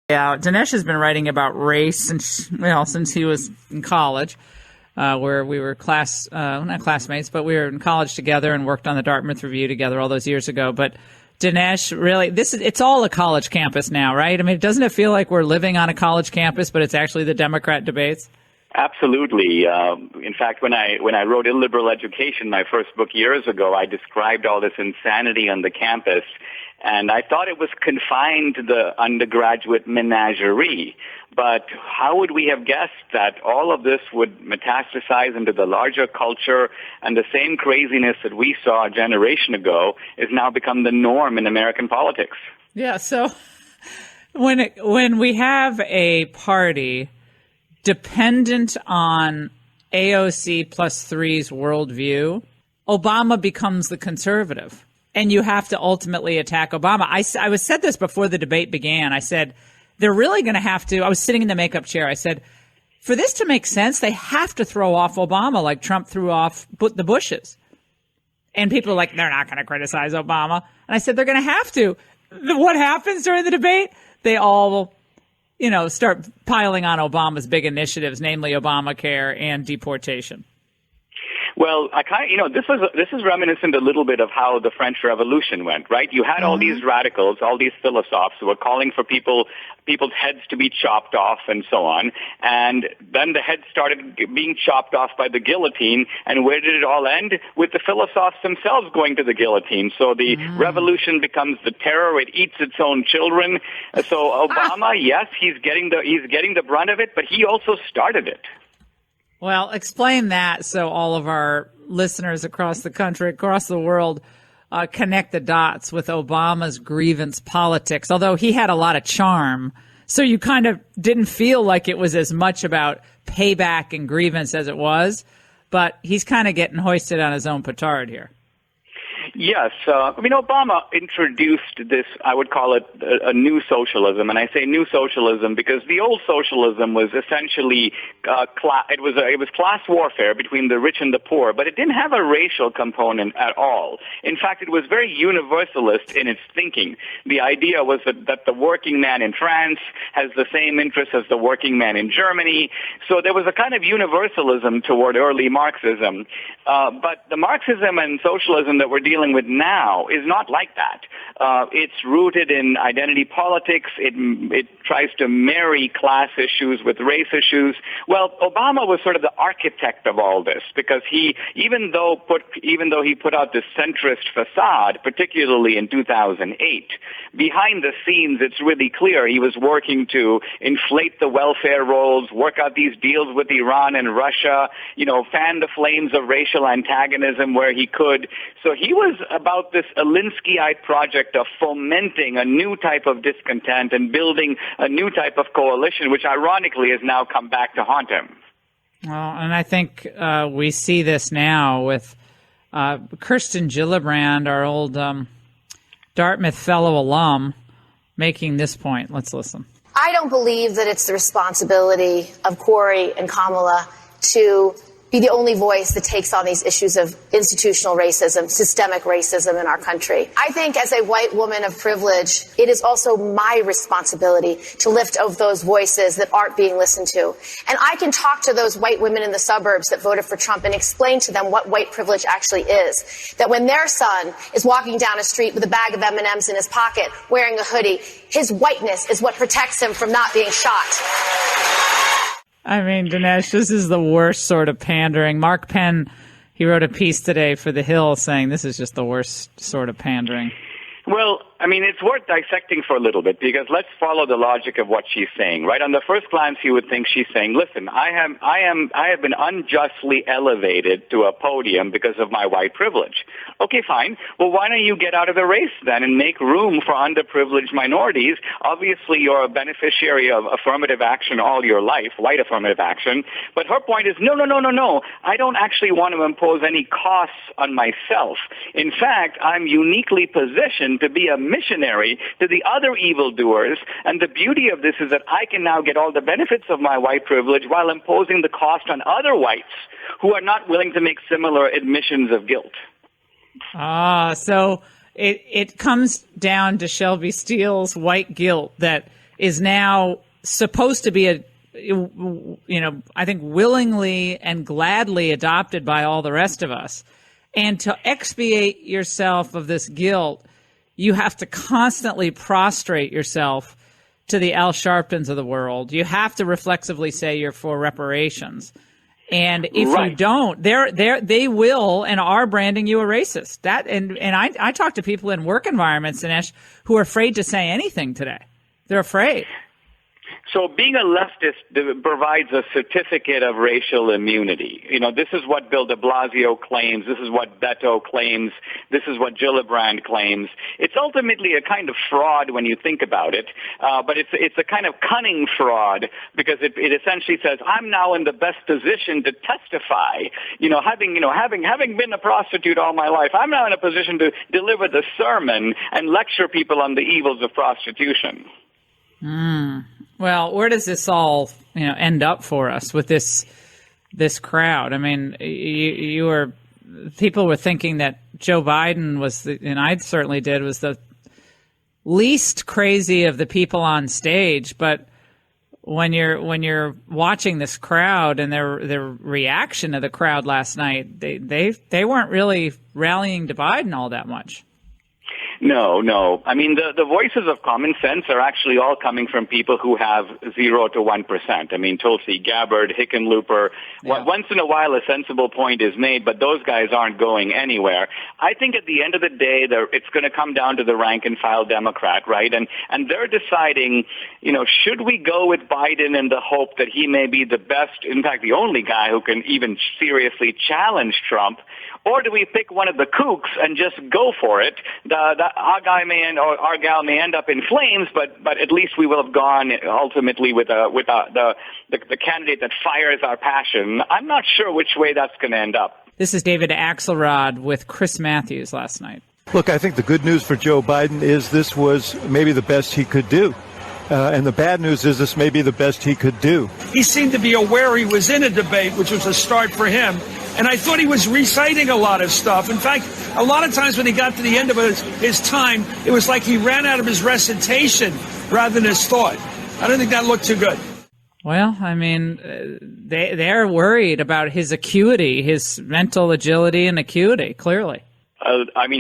Yeah, Dinesh has been writing about race since he was in college, where we were not classmates, but we were in college together and worked on the Dartmouth Review together all those years ago. But Dinesh, really, it's all a college campus now, right? I mean, doesn't it feel like we're living on a college campus, but it's actually the Democrat debates? Absolutely. In fact, when I wrote Illiberal Education, my first book years ago, I described all this insanity on the campus, and I thought it was confined to the undergraduate menagerie. But how would we have guessed that all of this would metastasize into the larger culture, and the same craziness that we saw a generation ago is now become the norm in American politics? Yeah, so when we have a party dependent on AOC plus three's worldview, Obama becomes the conservative. And you have to ultimately attack Obama. I said this before the debate began. I said, they're really going to have to, I was sitting in the makeup chair. I said, for this to make sense, they have to throw off Obama like Trump threw off the Bushes. And people are like, they're not going to criticize Obama. And I said, they're going to have to. What happens during the debate? They all start piling on Obama's big initiatives, namely Obamacare and deportation. Well, this is reminiscent a little bit of how the French Revolution went, right? You had all these radicals, all these philosophers who were calling for people's heads to be chopped off and so on. And then the heads started being chopped off by the guillotine. And where did it all end? With the philosophers themselves going to the guillotine. So the revolution becomes the terror. It eats its own children. So Obama, yes, he's getting the brunt of it, but he also started it. Well, explain that so all of our listeners across the country, across the world, connect the dots with Obama's grievance politics, although he had a lot of charm. So you kind of didn't feel like it was as much about payback and grievance as it was, but he's kind of getting hoisted on his own petard here. Yes. Obama introduced this, I would call it a new socialism. And I say new socialism because the old socialism was essentially, it was class warfare between the rich and the poor, but it didn't have a racial component at all. In fact, it was very universalist in its thinking. The idea was that the working man in France has the same interests as the working man in Germany. So there was a kind of universalism toward early Marxism. But the Marxism and socialism that we're dealing with now is not like that. It's rooted in identity politics. It tries to marry class issues with race issues. Well, Obama was sort of the architect of all this because even though he put out this centrist facade, particularly in 2008, behind the scenes it's really clear he was working to inflate the welfare rolls, work out these deals with Iran and Russia, fan the flames of racial antagonism where he could. So he was about this Alinskyite project of fomenting a new type of discontent and building a new type of coalition, which ironically has now come back to haunt him. Well, and I think we see this now with Kirsten Gillibrand, our old Dartmouth fellow alum, making this point. Let's listen. I don't believe that it's the responsibility of Corey and Kamala to be the only voice that takes on these issues of institutional racism, systemic racism in our country. I think as a white woman of privilege, it is also my responsibility to lift up those voices that aren't being listened to. And I can talk to those white women in the suburbs that voted for Trump and explain to them what white privilege actually is. That when their son is walking down a street with a bag of M&Ms in his pocket, wearing a hoodie, his whiteness is what protects him from not being shot. I mean, Dinesh, this is the worst sort of pandering. Mark Penn, he wrote a piece today for The Hill saying this is just the worst sort of pandering. Well, it's worth dissecting for a little bit because let's follow the logic of what she's saying, right? On the first glance, you would think she's saying, listen, I have been unjustly elevated to a podium because of my white privilege. Okay, fine. Well, why don't you get out of the race then and make room for underprivileged minorities? Obviously, you're a beneficiary of affirmative action all your life, white affirmative action. But her point is, no. I don't actually want to impose any costs on myself. In fact, I'm uniquely positioned to be a missionary to the other evildoers, and the beauty of this is that I can now get all the benefits of my white privilege while imposing the cost on other whites who are not willing to make similar admissions of guilt. So it comes down to Shelby Steele's white guilt that is now supposed to be I think willingly and gladly adopted by all the rest of us. And to expiate yourself of this guilt, you have to constantly prostrate yourself to the Al Sharptons of the world. You have to reflexively say you're for reparations. And if you don't, they will and are branding you a racist. I talk to people in work environments, Dinesh, who are afraid to say anything today. They're afraid. So being a leftist provides a certificate of racial immunity. This is what Bill de Blasio claims. This is what Beto claims. This is what Gillibrand claims. It's ultimately a kind of fraud when you think about it, but it's a kind of cunning fraud because it essentially says I'm now in the best position to testify. Having been a prostitute all my life, I'm now in a position to deliver the sermon and lecture people on the evils of prostitution. Well, where does this all, end up for us with this crowd? I mean, people were thinking that Joe Biden was, and I certainly did, was the least crazy of the people on stage. But when you're watching this crowd and their reaction to the crowd last night, they weren't really rallying to Biden all that much. No. I mean, the voices of common sense are actually all coming from people who have 0 to 1%. I mean, Tulsi Gabbard, Hickenlooper. Yeah. Once in a while, a sensible point is made, but those guys aren't going anywhere. I think at the end of the day, it's going to come down to the rank and file Democrat, right? And they're deciding, should we go with Biden in the hope that he may be the best, in fact, the only guy who can even seriously challenge Trump, or do we pick one of the kooks and just go for it? Our guy our gal may end up in flames, but at least we will have gone ultimately with the candidate that fires our passion. I'm not sure which way that's going to end up. This is David Axelrod with Chris Matthews last night. Look, I think the good news for Joe Biden is this was maybe the best he could do. And the bad news is this may be the best he could do. He seemed to be aware he was in a debate, which was a start for him. And I thought he was reciting a lot of stuff. In fact, a lot of times when he got to the end of his time, it was like he ran out of his recitation rather than his thought. I don't think that looked too good. Well, I mean, they're worried about his acuity, his mental agility and acuity, clearly.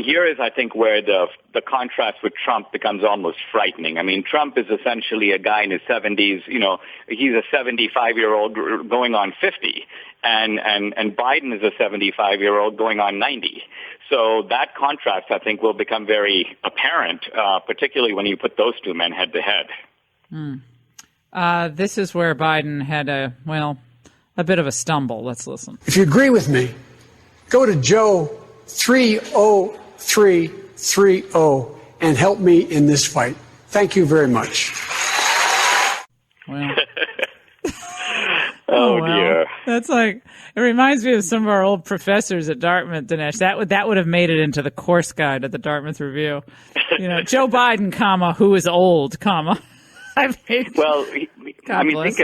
Here is, I think, where the contrast with Trump becomes almost frightening. I mean, Trump is essentially a guy in his 70s. He's a 75-year-old going on 50, and Biden is a 75-year-old going on 90. So that contrast, I think, will become very apparent, particularly when you put those two men head to head. This is where Biden had a bit of a stumble. Let's listen. If you agree with me, go to Joe 30330 and help me in this fight. Thank you very much. Well. Dear. That's it reminds me of some of our old professors at Dartmouth, Dinesh. That would have made it into the course guide at the Dartmouth Review. Joe Biden, who is old, think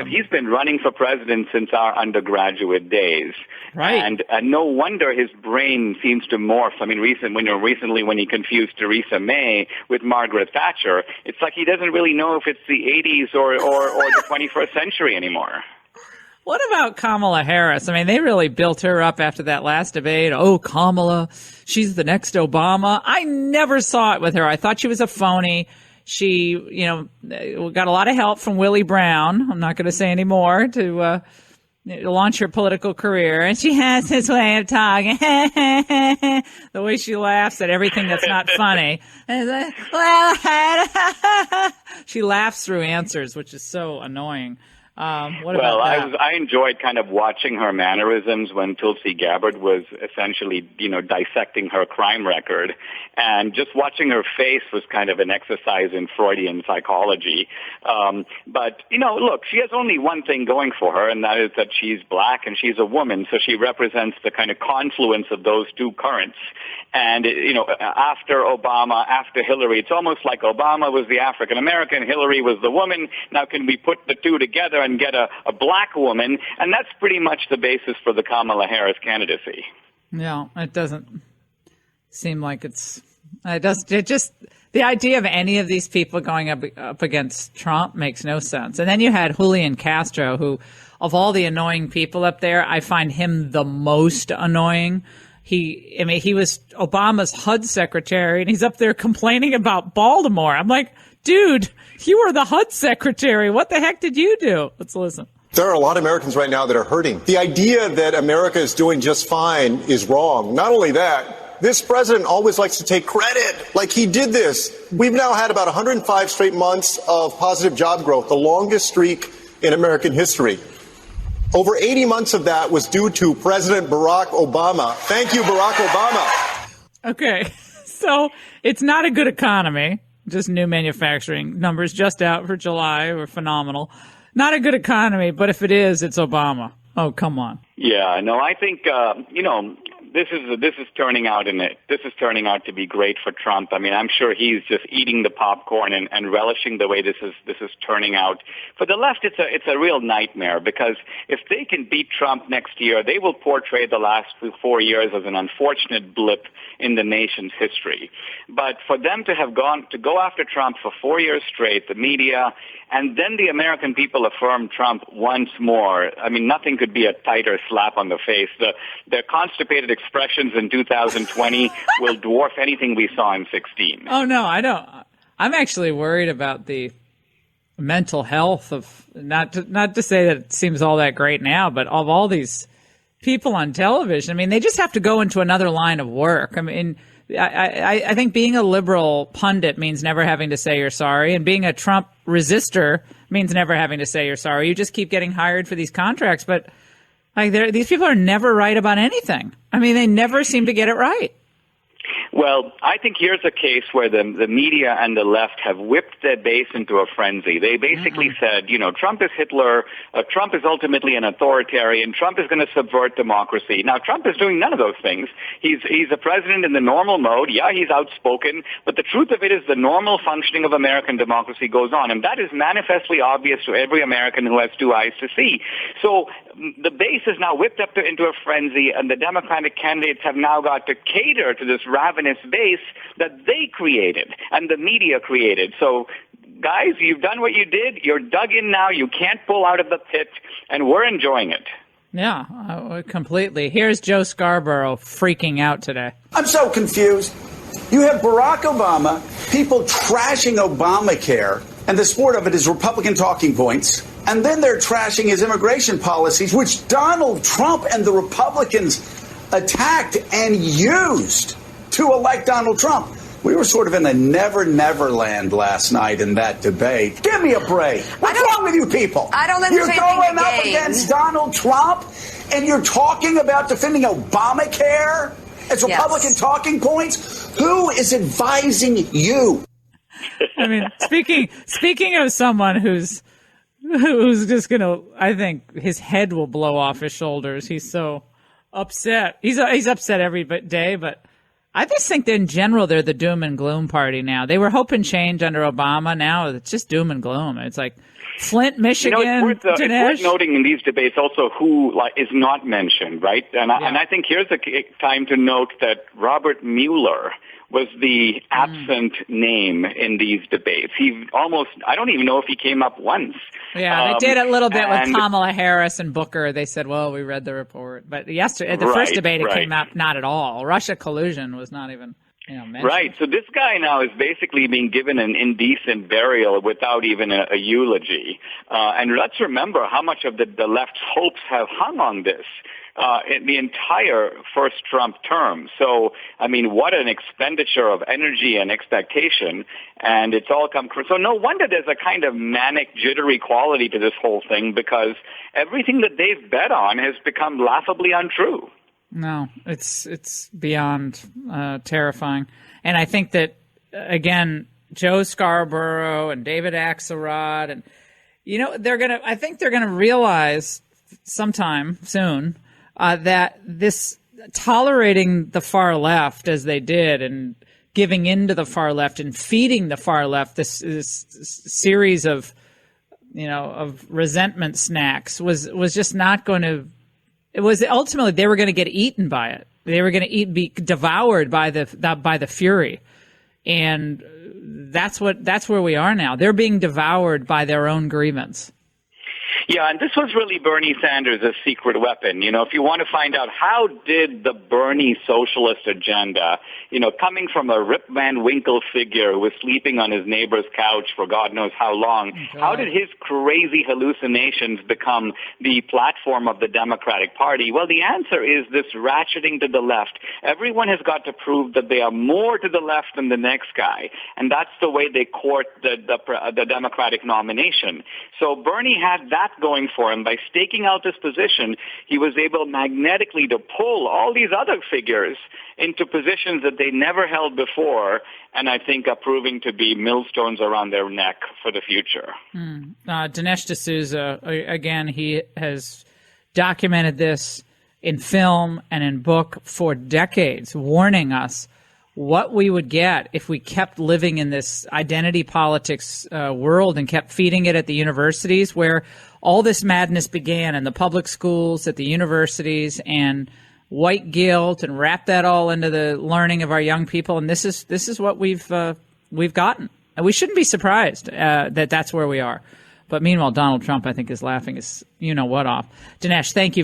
he's been running for president since our undergraduate days. Right. And no wonder his brain seems to morph. I mean, recently when he confused Theresa May with Margaret Thatcher, it's like he doesn't really know if it's the 80s or the 21st century anymore. What about Kamala Harris? I mean, they really built her up after that last debate. Oh, Kamala, she's the next Obama. I never saw it with her. I thought she was a phony. She, got a lot of help from Willie Brown. I'm not going to say any more to launch her political career. And she has this way of talking. The way she laughs at everything that's not funny. She laughs through answers, which is so annoying. I enjoyed kind of watching her mannerisms when Tulsi Gabbard was essentially, dissecting her crime record. And just watching her face was kind of an exercise in Freudian psychology. But look, she has only one thing going for her, and that is that she's black and she's a woman. So she represents the kind of confluence of those two currents. And, after Obama, after Hillary, it's almost like Obama was the African-American, Hillary was the woman. Now can we put the two together and get a black woman? And that's pretty much the basis for the Kamala Harris candidacy. Yeah, it doesn't seem like it's The idea of any of these people going up against Trump makes no sense. And then you had Julian Castro, who, of all the annoying people up there, I find him the most annoying. He was Obama's HUD secretary, and he's up there complaining about Baltimore. I'm like, dude, you were the HUD secretary. What the heck did you do? Let's listen. There are a lot of Americans right now that are hurting. The idea that America is doing just fine is wrong. Not only that, this president always likes to take credit, like he did this. We've now had about 105 straight months of positive job growth, the longest streak in American history. Over 80 months of that was due to President Barack Obama. Thank you, Barack Obama. Okay, so it's not a good economy. Just new manufacturing numbers just out for July were phenomenal. Not a good economy, but if it is, it's Obama. Oh, come on. Yeah, no, I think, this is turning out to be great for Trump. I mean, I'm sure he's just eating the popcorn and relishing the way this is turning out. For the left, it's a real nightmare, because if they can beat Trump next year, they will portray the last 4 years as an unfortunate blip in the nation's history. But for them to have go after Trump for 4 years straight, the media, and then the American people affirm Trump once more, I mean, nothing could be a tighter slap on the face. Their constipated expressions in 2020 will dwarf anything we saw in 2016. Oh, no, I don't. I'm actually worried about the mental health of, not to say that it seems all that great now, but of all these people on television. I mean, they just have to go into another line of work. I mean, I think being a liberal pundit means never having to say you're sorry, and being a Trump resistor means never having to say you're sorry. You just keep getting hired for these contracts, but like these people are never right about anything. I mean, they never seem to get it right. Well, I think here's a case where the media and the left have whipped their base into a frenzy. They basically said, Trump is Hitler, Trump is ultimately an authoritarian, Trump is going to subvert democracy. Now, Trump is doing none of those things. He's a president in the normal mode. Yeah, he's outspoken, but the truth of it is the normal functioning of American democracy goes on, and that is manifestly obvious to every American who has two eyes to see. So the base is now whipped up into a frenzy, and the Democratic candidates have now got to cater to this ravenous base that they created and the media created. So, guys, you've done what you did. You're dug in now. You can't pull out of the pit, and we're enjoying it. Yeah, completely. Here's Joe Scarborough freaking out today. I'm so confused. You have Barack Obama, people trashing Obamacare, and the sport of it is Republican talking points. And then they're trashing his immigration policies, which Donald Trump and the Republicans attacked and used to elect Donald Trump. We were sort of in a never land last night in that debate. Give me a break. What's wrong with you people? I don't You're understand going up against Donald Trump, and you're talking about defending Obamacare as Republican talking points? Who is advising you? I mean, speaking of someone who's just gonna, I think his head will blow off his shoulders. He's so upset. He's upset every day, but I just think that in general they're the doom and gloom party now. They were hoping change under Obama. Now it's just doom and gloom. It's like Flint, Michigan. It's worth noting in these debates also who is not mentioned, right? And I think here's a time to note that Robert Mueller was the absent name in these debates. I don't even know if he came up once. Yeah, they did a little bit with Kamala Harris and Booker. They said, well, we read the report. But yesterday, the first debate, it came up not at all. Russia collusion was not even mentioned. Right, so this guy now is basically being given an indecent burial without even a eulogy. And let's remember how much of the left's hopes have hung on this. In the entire first Trump term. So, I mean, what an expenditure of energy and expectation, and it's all come true. So no wonder there's a kind of manic, jittery quality to this whole thing, because everything that they've bet on has become laughably untrue. No, it's beyond terrifying. And I think that, again, Joe Scarborough and David Axelrod, and, I think they're going to realize sometime soon that this tolerating the far left as they did and giving in to the far left and feeding the far left this series of resentment snacks was just not going to It was ultimately they were going to get eaten by it. They were going to be devoured by the fury, and that's where we are now. They're being devoured by their own grievance. Yeah, and this was really Bernie Sanders' secret weapon. You know, if you want to find out how did the Bernie socialist agenda, you know, coming from a Rip Van Winkle figure who was sleeping on his neighbor's couch for God knows how long, how did his crazy hallucinations become the platform of the Democratic Party? Well, the answer is this ratcheting to the left. Everyone has got to prove that they are more to the left than the next guy, and that's the way they court the Democratic nomination. So Bernie had that going for him. By staking out this position, he was able magnetically to pull all these other figures into positions that they never held before, and I think are proving to be millstones around their neck for the future. Dinesh D'Souza, again, he has documented this in film and in book for decades, warning us what we would get if we kept living in this identity politics world and kept feeding it at the universities, where all this madness began in the public schools, at the universities, and white guilt, and wrap that all into the learning of our young people. And this is what we've gotten. And we shouldn't be surprised that that's where we are. But meanwhile, Donald Trump, I think, is laughing his you-know-what off. Dinesh, thank you.